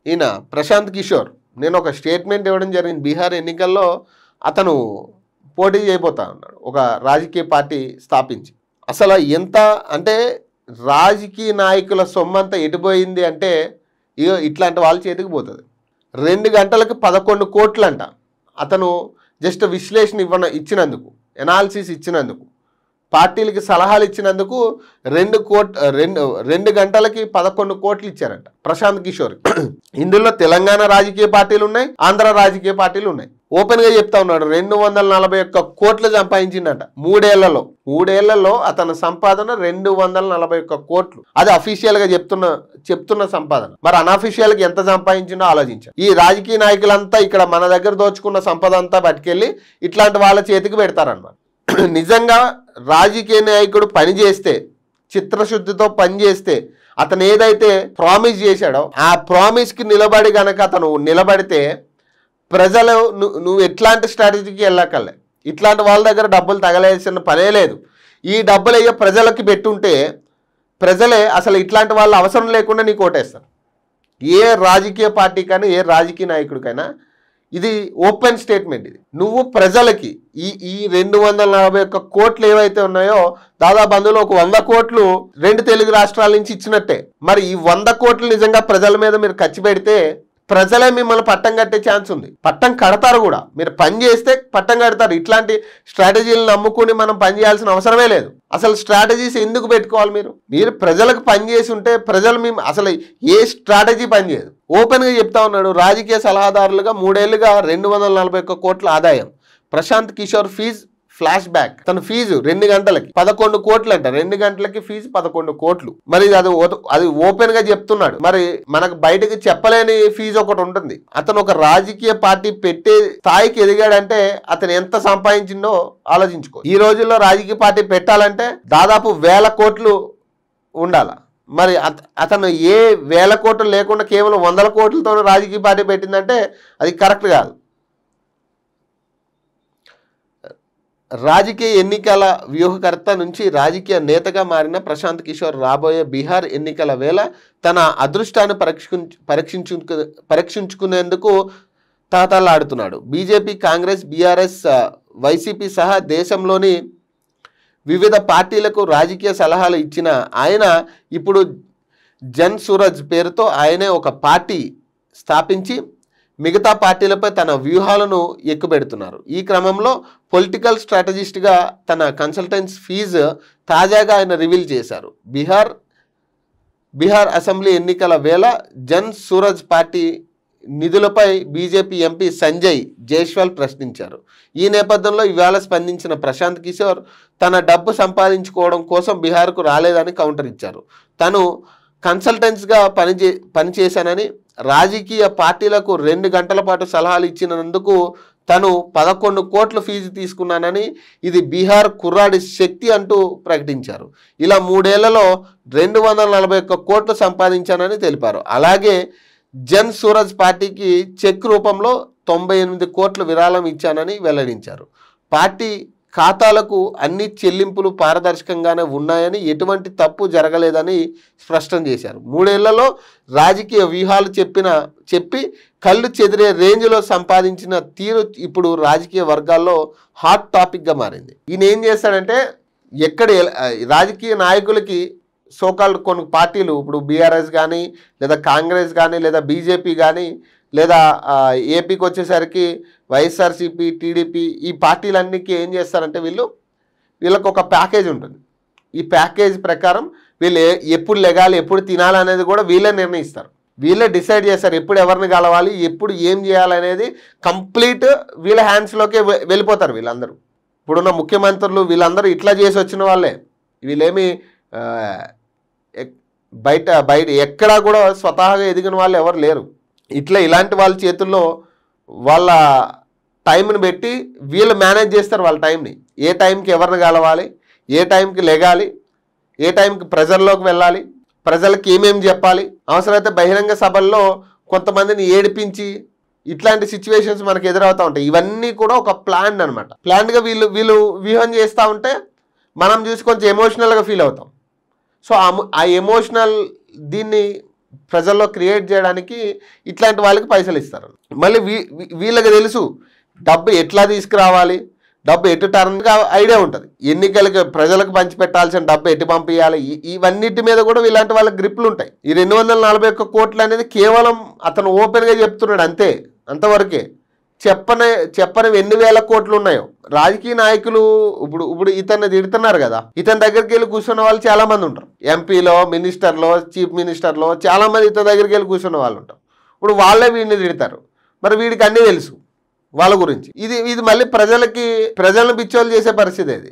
ఈయన ప్రశాంత్ కిషోర్ నేను ఒక స్టేట్మెంట్ ఇవ్వడం జరిగింది. బీహార్ ఎన్నికల్లో అతను పోటీ చేయబోతా ఉన్నాడు ఒక రాజకీయ పార్టీ స్థాపించి. అసలు ఎంత అంటే రాజకీయ నాయకుల సొమ్మంతా ఎటుపోయింది అంటే ఇట్లాంటి వాళ్ళ చేతికి పోతుంది. 2 గంటలకు 11 కోట్లు అంట. అతను జస్ట్ విశ్లేషణ ఇచ్చినందుకు, ఎనాలిసిస్ ఇచ్చినందుకు, పార్టీలకి సలహాలు ఇచ్చినందుకు 2 గంటలకి 11 కోట్లు ఇచ్చారంట ప్రశాంత్ కిషోర్. ఇందులో తెలంగాణ రాజకీయ పార్టీలు ఉన్నాయి, ఆంధ్ర రాజకీయ పార్టీలు ఉన్నాయి. ఓపెన్ గా చెప్తా ఉన్నాడు 241 కోట్లు సంపాదించిందట 3 ఏళ్లలో అతని సంపాదన 241 కోట్లు. అది అఫీషియల్ గా చెప్తున్న సంపాదన. మరి అన్అఫీషియల్ గా ఎంత సంపాదించిందో ఆలోచించారు. ఈ రాజకీయ నాయకులంతా ఇక్కడ మన దగ్గర దోచుకున్న సంపద అంతా పట్టుకెళ్ళి ఇట్లాంటి వాళ్ళ చేతికి పెడతారన్నమాట. నిజంగా రాజకీయ నాయకుడు పనిచేస్తే, చిత్రశుద్ధితో పనిచేస్తే, అతను ఏదైతే ప్రామిస్ చేశాడో ఆ ప్రామిస్కి నిలబడి గనక అతను నిలబడితే ప్రజలు నువ్వు ఎట్లాంటి స్ట్రాటజీకి వెళ్ళక్కర్లే. ఇట్లాంటి వాళ్ళ దగ్గర డబ్బులు తగలేసిన పనే లేదు. ఈ డబ్బులు అయ్యే ప్రజలకి పెట్టుంటే ప్రజలే అసలు ఇట్లాంటి వాళ్ళు అవసరం లేకుండా నీకు ఓటేస్తారు. ఏ రాజకీయ పార్టీకైనా ఏ రాజకీయ నాయకుడికైనా ఇది ఓపెన్ స్టేట్మెంట్. ఇది నువ్వు ప్రజలకి ఈ 241 కోట్లు ఏవైతే ఉన్నాయో దాదాపు అందులో ఒక 100 కోట్లు 2 తెలుగు రాష్ట్రాల నుంచి ఇచ్చినట్టే. మరి ఈ 100 కోట్లు నిజంగా ప్రజల మీద మీరు ఖర్చు పెడితే ప్రజలే మిమ్మల్ని పట్టం కట్టే ఛాన్స్ ఉంది. పట్టం కడతారు కూడా. మీరు పని చేస్తే పట్టం కడతారు. ఇట్లాంటి స్ట్రాటజీలను నమ్ముకుని మనం పని చేయాల్సిన అవసరమే లేదు. అసలు స్ట్రాటజీస్ ఎందుకు పెట్టుకోవాలి? మీరు ప్రజలకు పని చేసి ఉంటే ప్రజలు మేము అసలు ఏ స్ట్రాటజీ పనిచేయదు. ఓపెన్గా చెప్తా ఉన్నాడు. రాజకీయ సలహాదారులుగా 3 ఏళ్లుగా 241 కోట్ల ఆదాయం. Prashant Kishor fees flashback. తన ఫీజు 2 గంటలకి 11 కోట్లు అంట. 2 గంటలకి ఫీజు 11 కోట్లు. మరి అది ఓపెన్ గా చెప్తున్నాడు. మరి మనకు బయటకు చెప్పలేని ఫీజు ఒకటి ఉంటుంది. అతను ఒక రాజకీయ పార్టీ పెట్టే స్థాయికి ఎదిగాడంటే అతను ఎంత సంపాదించిందో ఆలోచించుకో. ఈ రోజుల్లో రాజకీయ పార్టీ పెట్టాలంటే దాదాపు 1000 కోట్లు ఉండాల. మరి అతను ఏ 1000 కోట్లు లేకుండా కేవలం 100 కోట్లతో రాజకీయ పార్టీ పెట్టిందంటే అది కరెక్ట్ కాదు. రాజకీయ ఎన్నికల వ్యూహకర్త నుంచి రాజకీయ నేతగా మారిన ప్రశాంత్ కిషోర్ రాబోయే బీహార్ ఎన్నికల వేళ తన అదృష్టాన్ని పరీక్షించుకునేందుకు తాతలాడుతున్నాడు. బీజేపీ, కాంగ్రెస్, బీఆర్ఎస్, వైసీపీ సహా దేశంలోని వివిధ పార్టీలకు రాజకీయ సలహాలు ఇచ్చిన ఆయన ఇప్పుడు జన్ సూరజ్ పేరుతో ఆయనే ఒక పార్టీ స్థాపించి మిగతా పార్టీలపై తన వ్యూహాలను ఎక్కుపెడుతున్నారు. ఈ క్రమంలో పొలిటికల్ స్ట్రాటజిస్ట్గా తన కన్సల్టెన్సీ ఫీజు తాజాగా ఆయన రివీల్ చేశారు. బీహార్ అసెంబ్లీ ఎన్నికల వేళ జన్ సూరజ్ పార్టీ నిధులపై బీజేపీ ఎంపీ సంజయ్ జైస్వాల్ ప్రశ్నించారు. ఈ నేపథ్యంలో ఇవాళ స్పందించిన ప్రశాంత్ కిషోర్ తన డబ్బు సంపాదించుకోవడం కోసం బీహార్కు రాలేదని కౌంటర్ ఇచ్చారు. తను కన్సల్టెన్స్గా పనిచేశానని, రాజకీయ పార్టీలకు 2 గంటల పాటు సలహాలు ఇచ్చినందుకు తను 11 కోట్ల ఫీజు తీసుకున్నానని, ఇది బీహార్ కుర్రాడి శక్తి అంటూ ప్రకటించారు. ఇలా 3 ఏళ్లలో 241 కోట్లు సంపాదించానని తెలిపారు. అలాగే జన్ సూరజ్ పార్టీకి చెక్ రూపంలో 98 కోట్ల విరాళం ఇచ్చానని వెల్లడించారు. పార్టీ ఖాతాలకు అన్ని చెల్లింపులు పారదర్శకంగానే ఉన్నాయని, ఎటువంటి తప్పు జరగలేదని స్పష్టం చేశారు. 3 ఏళ్లలో రాజకీయ వ్యూహాలు చెప్పి కళ్ళు చెదిరే రేంజ్లో సంపాదించిన తీరు ఇప్పుడు రాజకీయ వర్గాల్లో హాట్ టాపిక్గా మారింది. ఈయన ఏం చేస్తాడంటే రాజకీయ నాయకులకి సోకాల్డ్ కొన్ని పార్టీలు, ఇప్పుడు బీఆర్ఎస్ కానీ లేదా కాంగ్రెస్ కానీ లేదా బీజేపీ కానీ లేదా ఏపీకి వచ్చేసరికి వైఎస్ఆర్సీపీ, టీడీపీ, ఈ పార్టీలన్నిటికీ ఏం చేస్తారంటే వీళ్ళకు ఒక ప్యాకేజ్ ఉంటుంది. ఈ ప్యాకేజ్ ప్రకారం వీళ్ళు ఎప్పుడు లెగాలి, ఎప్పుడు తినాలి అనేది కూడా వీళ్ళే నిర్ణయిస్తారు. వీళ్ళే డిసైడ్ చేస్తారు ఎప్పుడు ఎవరిని కలవాలి, ఎప్పుడు ఏం చేయాలనేది కంప్లీట్ వీళ్ళ హ్యాండ్స్లోకి వెళ్ళిపోతారు వీళ్ళందరూ. ఇప్పుడున్న ముఖ్యమంత్రులు వీళ్ళందరూ ఇట్లా చేసి వచ్చిన వాళ్ళే. వీళ్ళేమి బయట ఎక్కడా కూడా స్వతహాగా ఎదిగిన వాళ్ళు ఎవరు లేరు. ఇలాంటి వాళ్ళ చేతుల్లో వాళ్ళ టైంని పెట్టి వీళ్ళు మేనేజ్ చేస్తారు వాళ్ళ టైంని. ఏ టైంకి ఎవరిని కలవాలి, ఏ టైంకి లెగాలి, ఏ టైంకి ప్రజల్లోకి వెళ్ళాలి, ప్రజలకు ఏమేమి చెప్పాలి, అవసరమైతే బహిరంగ సభల్లో కొంతమందిని ఏడిపించి ఇట్లాంటి సిచ్యువేషన్స్ మనకు ఎదురవుతూ ఉంటాయి. ఇవన్నీ కూడా ఒక ప్లాన్ అనమాట. ప్లాన్గా వీళ్ళు వ్యూహం చేస్తూ ఉంటే మనం చూసి కొంచెం ఎమోషనల్గా ఫీల్ అవుతాం. సో ఆ ఎమోషనల్ దీన్ని ప్రజల్లో క్రియేట్ చేయడానికి ఇట్లాంటి వాళ్ళకి పైసలు ఇస్తారు. మళ్ళీ వీళ్ళకి తెలుసు డబ్బు ఎట్లా తీసుకురావాలి, డబ్బు ఎటు టర్న్గా ఐడియా ఉంటుంది, ఎన్నికలకి ప్రజలకు పంచిపెట్టాల్సిన డబ్బు ఎటు పంపించాలి, ఇవన్నిటి మీద కూడా ఇలాంటి వాళ్ళకి గ్రిప్లు ఉంటాయి. ఈ 241 కోట్లు అనేది కేవలం అతను ఓపెన్గా చెప్తున్నాడు అంతే, అంతవరకే. చెప్పని ఎన్ని వేల కోట్లు ఉన్నాయో. రాజకీయ నాయకులు ఇప్పుడు ఇతన్ని తిడుతున్నారు కదా, ఇతని దగ్గరికి వెళ్ళి కూర్చున్న వాళ్ళు చాలా మంది ఉంటారు. ఎంపీలో, మినిస్టర్లో, చీఫ్ మినిస్టర్లో చాలా మంది ఇతని దగ్గరికి వెళ్ళి కూర్చున్న వాళ్ళు ఉంటారు. ఇప్పుడు వాళ్ళే వీడిని తిడతారు. మరి వీడికి అన్నీ తెలుసు వాళ్ళ గురించి. ఇది మళ్ళీ ప్రజలను బిచ్చోలు చేసే పరిస్థితి అది.